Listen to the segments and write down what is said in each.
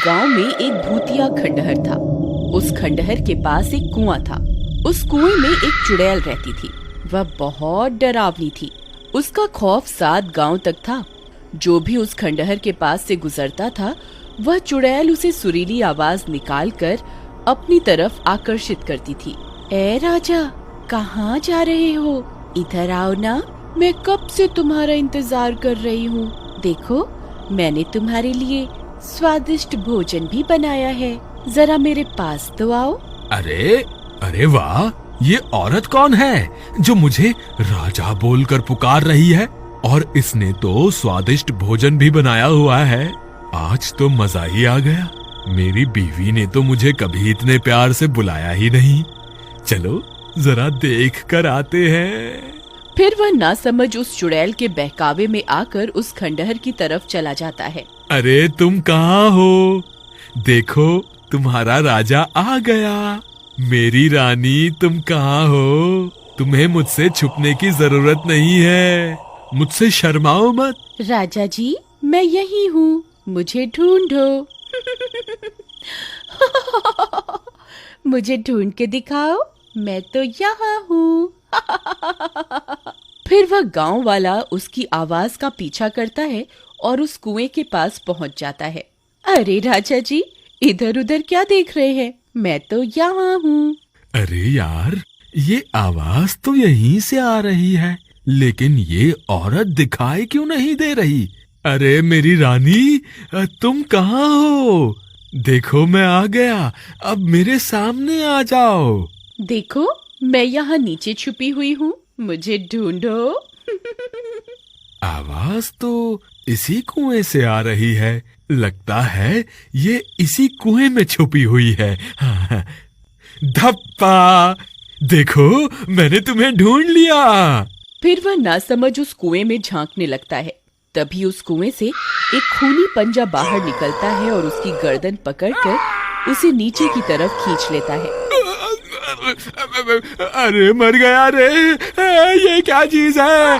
गांव में एक भूतिया खंडहर था। उस खंडहर के पास एक कुआं था। उस कुएं में एक चुड़ैल रहती थी। वह बहुत डरावनी थी। उसका खौफ 7 गांव तक था। जो भी उस खंडहर के पास से गुजरता था, वह चुड़ैल उसे सुरीली आवाज निकालकर अपनी तरफ आकर्षित करती थी। ए राजा, कहाँ जा रहे हो? इधर आओ ना, मैं कब से तुम्हारा इंतजार कर रही हूँ। देखो, मैंने तुम्हारे लिए स्वादिष्ट भोजन भी बनाया है। जरा मेरे पास तो आओ। अरे वाह, ये औरत कौन है जो मुझे राजा बोलकर पुकार रही है? और इसने तो स्वादिष्ट भोजन भी बनाया हुआ है। आज तो मजा ही आ गया। मेरी बीवी ने तो मुझे कभी इतने प्यार से बुलाया ही नहीं। चलो जरा देख कर आते हैं। फिर वह नासमझ उस चुड़ैल के बहकावे में आकर उस खंडहर की तरफ चला जाता है। अरे तुम कहाँ हो? देखो, तुम्हारा राजा आ गया। मेरी रानी, तुम कहाँ हो? तुम्हें मुझसे छुपने की जरूरत नहीं है। मुझसे शर्माओ मत। राजा जी, मैं यही हूँ, मुझे ढूंढो। मुझे ढूंढ के दिखाओ, मैं तो यहाँ हूँ। फिर वह गांव वाला उसकी आवाज का पीछा करता है और उस कुएं के पास पहुंच जाता है। अरे राजा जी, इधर उधर क्या देख रहे हैं? मैं तो यहाँ हूँ। अरे यार, ये आवाज तो यहीं से आ रही है, लेकिन ये औरत दिखाई क्यों नहीं दे रही? अरे मेरी रानी, तुम कहाँ हो? देखो, मैं आ गया। अब मेरे सामने आ जाओ। देखो, मैं यहाँ नीचे छुपी हुई हूँ, मुझे ढूंढो। आवाज तो इसी कुएं से आ रही है। लगता है ये इसी कुएं में छुपी हुई है। धप्पा! देखो, मैंने तुम्हें ढूंढ लिया। फिर वह नासमझ उस कुएं में झांकने लगता है। तभी उस कुएं से एक खूनी पंजा बाहर निकलता है और उसकी गर्दन पकड़कर उसे नीचे की तरफ खींच लेता है। अरे मर गया रे! ये क्या चीज है?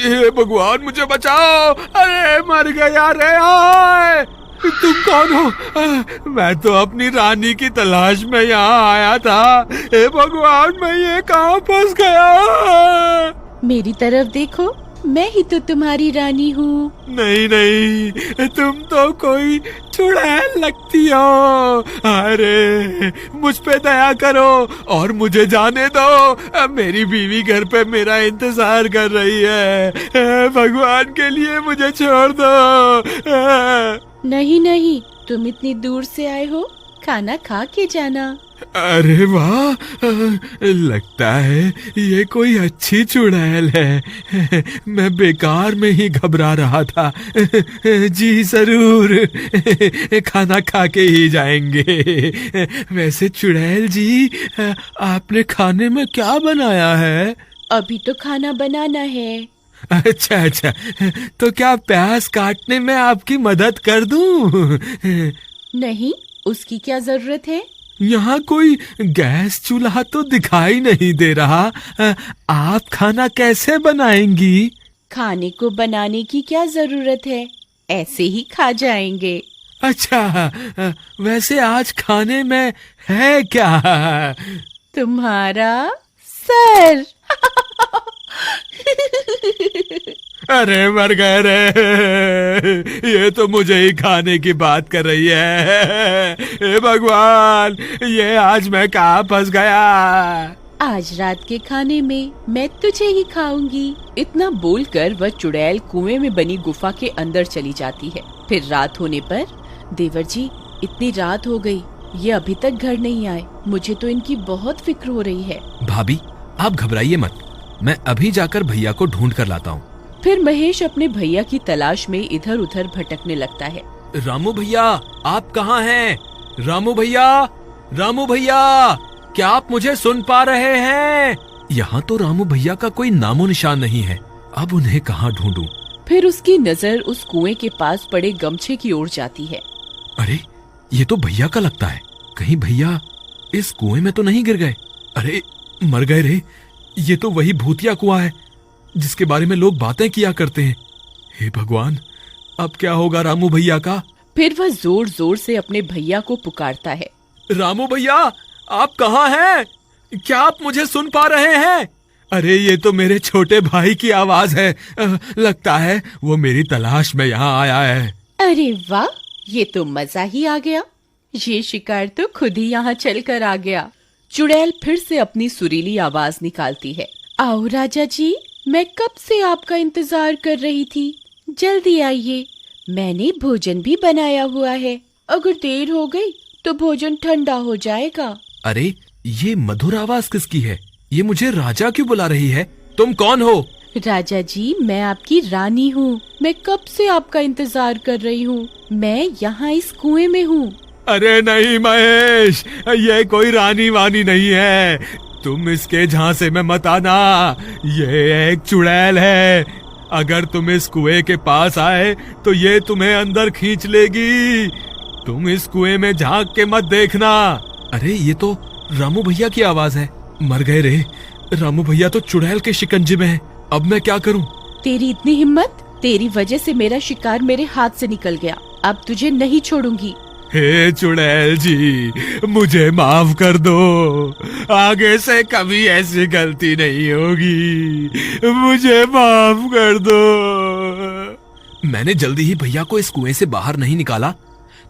ये भगवान, मुझे बचाओ! अरे मर गया रे! आए! तुम कौन हो? मैं तो अपनी रानी की तलाश में यहाँ आया था। हे भगवान, मैं ये कहाँ फंस गया? मेरी तरफ देखो, मैं ही तो तुम्हारी रानी हूँ। नहीं, तुम तो कोई चुड़ैल लगती हो। अरे मुझ पे दया करो और मुझे जाने दो। मेरी बीवी घर पे मेरा इंतजार कर रही है। भगवान के लिए मुझे छोड़ दो। नहीं, तुम इतनी दूर से आए हो, खाना खा के जाना। अरे वाह, लगता है ये कोई अच्छी चुड़ैल है। मैं बेकार में ही घबरा रहा था। जी जरूर, खाना खा के ही जाएंगे। वैसे चुड़ैल जी, आपने खाने में क्या बनाया है? अभी तो खाना बनाना है। अच्छा, तो क्या प्याज काटने में आपकी मदद कर दूं? नहीं, उसकी क्या जरूरत है? यहाँ कोई गैस चूल्हा तो दिखाई नहीं दे रहा। आप खाना कैसे बनाएंगी? खाने को बनाने की क्या जरूरत है, ऐसे ही खा जाएंगे। अच्छा, वैसे आज खाने में है क्या? तुम्हारा सर। अरे मर गए रे! ये तो मुझे ही खाने की बात कर रही है। हे भगवान, ये आज मैं कहाँ फंस गया? आज रात के खाने में मैं तुझे ही खाऊंगी। इतना बोलकर वह चुड़ैल कुएं में बनी गुफा के अंदर चली जाती है। फिर रात होने पर, देवर जी, इतनी रात हो गई, ये अभी तक घर नहीं आए। मुझे तो इनकी बहुत फिक्र हो रही है। भाभी, आप घबराइए मत, मैं अभी जाकर भैया को ढूंढ कर लाता हूँ। फिर महेश अपने भैया की तलाश में इधर उधर भटकने लगता है। रामू भैया, आप कहाँ हैं? रामू भैया, क्या आप मुझे सुन पा रहे हैं? यहाँ तो रामू भैया का कोई नामो निशान नहीं है। अब उन्हें कहाँ ढूंढूं? फिर उसकी नजर उस कुएं के पास पड़े गमछे की ओर जाती है। अरे, ये तो भैया का लगता है। कहीं भैया इस कुएं में तो नहीं गिर गए? अरे मर गए रे! ये तो वही भूतिया कुआं है जिसके बारे में लोग बातें किया करते हैं। हे भगवान, अब क्या होगा रामू भैया का? फिर वह जोर जोर से अपने भैया को पुकारता है। रामू भैया, आप कहाँ हैं? क्या आप मुझे सुन पा रहे हैं? अरे ये तो मेरे छोटे भाई की आवाज है। लगता है वो मेरी तलाश में यहाँ आया है। अरे वाह, ये तो मजा ही आ गया। ये शिकार तो खुद ही यहाँ चल कर आ गया। चुड़ैल फिर से अपनी सुरीली आवाज निकालती है। आओ राजा जी, मैं कब से आपका इंतजार कर रही थी। जल्दी आइए, मैंने भोजन भी बनाया हुआ है। अगर देर हो गई तो भोजन ठंडा हो जाएगा। अरे ये मधुर आवाज किसकी है? ये मुझे राजा क्यों बुला रही है? तुम कौन हो? राजा जी, मैं आपकी रानी हूँ। मैं कब से आपका इंतजार कर रही हूँ। मैं यहाँ इस कुएं में हूँ। अरे नहीं महेश, ये कोई रानी वानी नहीं है। तुम इसके झांसे में मत आना। ये एक चुड़ैल है। अगर तुम इस कुएं के पास आए तो ये तुम्हें अंदर खींच लेगी। तुम इस कुएं में झांक के मत देखना। अरे ये तो रामू भैया की आवाज है। मर गए रे। रामू भैया तो चुड़ैल के शिकंजे में है। अब मैं क्या करूं? तेरी इतनी हिम्मत! तेरी वजह से मेरा शिकार मेरे हाथ से निकल गया। अब तुझे नहीं छोड़ूंगी। हे चुड़ैल जी, मुझे माफ कर दो। आगे से कभी ऐसी गलती नहीं होगी। मुझे माफ कर दो। मैंने जल्दी ही भैया को इस कुएं से बाहर नहीं निकाला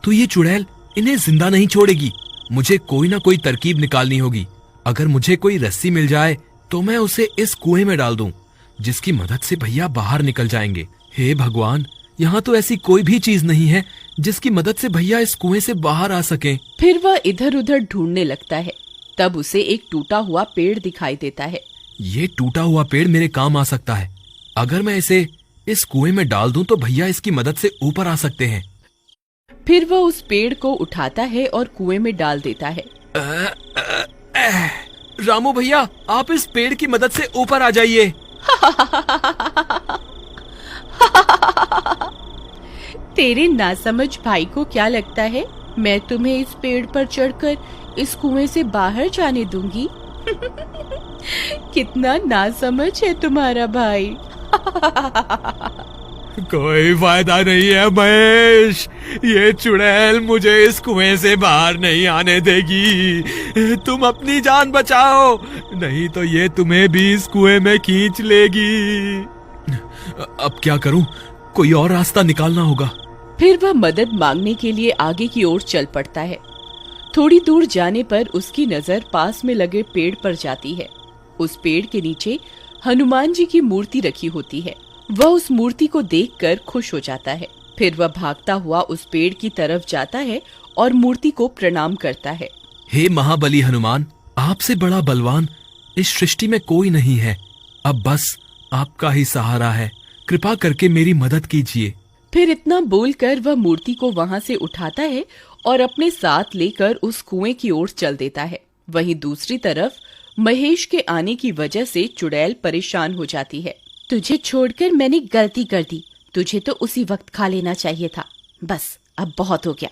तो ये चुड़ैल इन्हें जिंदा नहीं छोड़ेगी। मुझे कोई ना कोई तरकीब निकालनी होगी। अगर मुझे कोई रस्सी मिल जाए तो मैं उसे इस कुएं में डाल दूं, जिसकी मदद से भैया बाहर निकल जाएंगे। हे भगवान, यहाँ तो ऐसी कोई भी चीज नहीं है जिसकी मदद से भैया इस कुएं से बाहर आ सकें। फिर वह इधर उधर ढूंढने लगता है। तब उसे एक टूटा हुआ पेड़ दिखाई देता है। ये टूटा हुआ पेड़ मेरे काम आ सकता है। अगर मैं इसे इस कुएं में डाल दूं तो भैया इसकी मदद से ऊपर आ सकते हैं। फिर वह उस पेड़ को उठाता है और कुएं में डाल देता है। रामू भैया, आप इस पेड़ की मदद से ऊपर आ जाइए। तेरे नासमझ भाई को क्या लगता है मैं तुम्हें इस पेड़ पर चढ़कर इस कुएं से बाहर जाने दूंगी? कितना नासमझ है तुम्हारा भाई। कोई फायदा नहीं है महेश। ये चुड़ैल मुझे इस कुएं से बाहर नहीं आने देगी। तुम अपनी जान बचाओ, नहीं तो ये तुम्हें भी इस कुएं में खींच लेगी। अब क्या करूं? कोई और रास्ता निकालना होगा। फिर वह मदद मांगने के लिए आगे की ओर चल पड़ता है। थोड़ी दूर जाने पर उसकी नजर पास में लगे पेड़ पर जाती है। उस पेड़ के नीचे हनुमान जी की मूर्ति रखी होती है। वह उस मूर्ति को देखकर खुश हो जाता है। फिर वह भागता हुआ उस पेड़ की तरफ जाता है और मूर्ति को प्रणाम करता है। हे महाबली हनुमान, आपसे बड़ा बलवान इस सृष्टि में कोई नहीं है। अब बस आपका ही सहारा है। कृपा करके मेरी मदद कीजिए। फिर इतना बोलकर वह मूर्ति को वहां से उठाता है और अपने साथ लेकर उस कुएं की ओर चल देता है। वहीं दूसरी तरफ महेश के आने की वजह से चुड़ैल परेशान हो जाती है। तुझे छोड़कर मैंने गलती कर दी। तुझे तो उसी वक्त खा लेना चाहिए था। बस अब बहुत हो गया।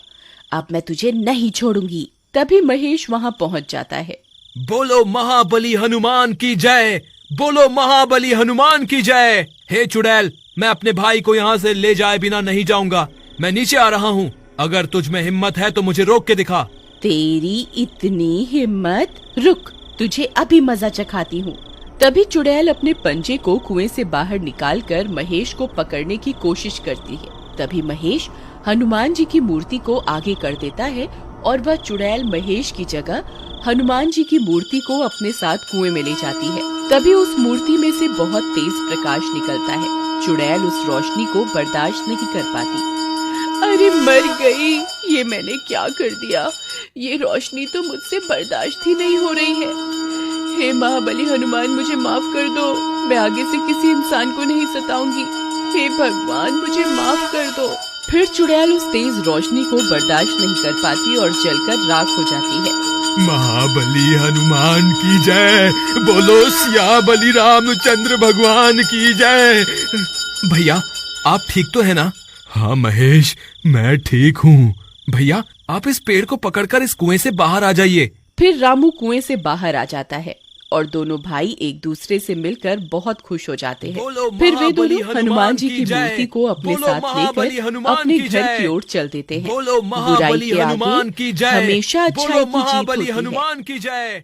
अब मैं तुझे नहीं छोड़ूंगी। तभी महेश वहां पहुंच जाता है। बोलो महाबली हनुमान की जय। बोलो महाबली हनुमान की जय। हे चुड़ैल, मैं अपने भाई को यहाँ से ले जाए बिना नहीं जाऊंगा। मैं नीचे आ रहा हूँ। अगर तुझ में हिम्मत है तो मुझे रोक के दिखा। तेरी इतनी हिम्मत? रुक, तुझे अभी मजा चखाती हूँ। तभी चुड़ैल अपने पंजे को कुएं से बाहर निकालकर महेश को पकड़ने की कोशिश करती है। तभी महेश हनुमान जी की मूर्ति को आगे कर देता है और वह चुड़ैल महेश की जगह हनुमान जी की मूर्ति को अपने साथ कुएं में ले जाती है। तभी उस मूर्ति में से बहुत तेज प्रकाश निकलता है। चुड़ैल उस रोशनी को बर्दाश्त नहीं कर पाती। अरे मर गई, ये मैंने क्या कर दिया? ये रोशनी तो मुझसे बर्दाश्त ही नहीं हो रही है। हे महाबली हनुमान, मुझे माफ कर दो। मैं आगे से किसी इंसान को नहीं सताऊंगी। हे भगवान, मुझे माफ कर दो। फिर चुड़ैल उस तेज रोशनी को बर्दाश्त नहीं कर पाती और जलकर राख हो जाती है। महाबली हनुमान की जय। बोलो सियाबली रामचंद्र भगवान की जय। भैया, आप ठीक तो है ना? हाँ महेश, मैं ठीक हूँ। भैया, आप इस पेड़ को पकड़कर इस कुएं से बाहर आ जाइए। फिर रामू कुएं से बाहर आ जाता है और दोनों भाई एक दूसरे से मिलकर बहुत खुश हो जाते हैं। बोलो फिर वे महाबली दोनों हनुमान जी की जय। मूर्ति को अपने बोलो साथ महाबली लेकर हनुमान अपने की घर जय। की ओर चल देते हैं। बोलो बुराई महाबली के हनुमान आगे की जय। हमेशा अच्छाई बोलो की जीत महाबली होती है। हनुमान की जय।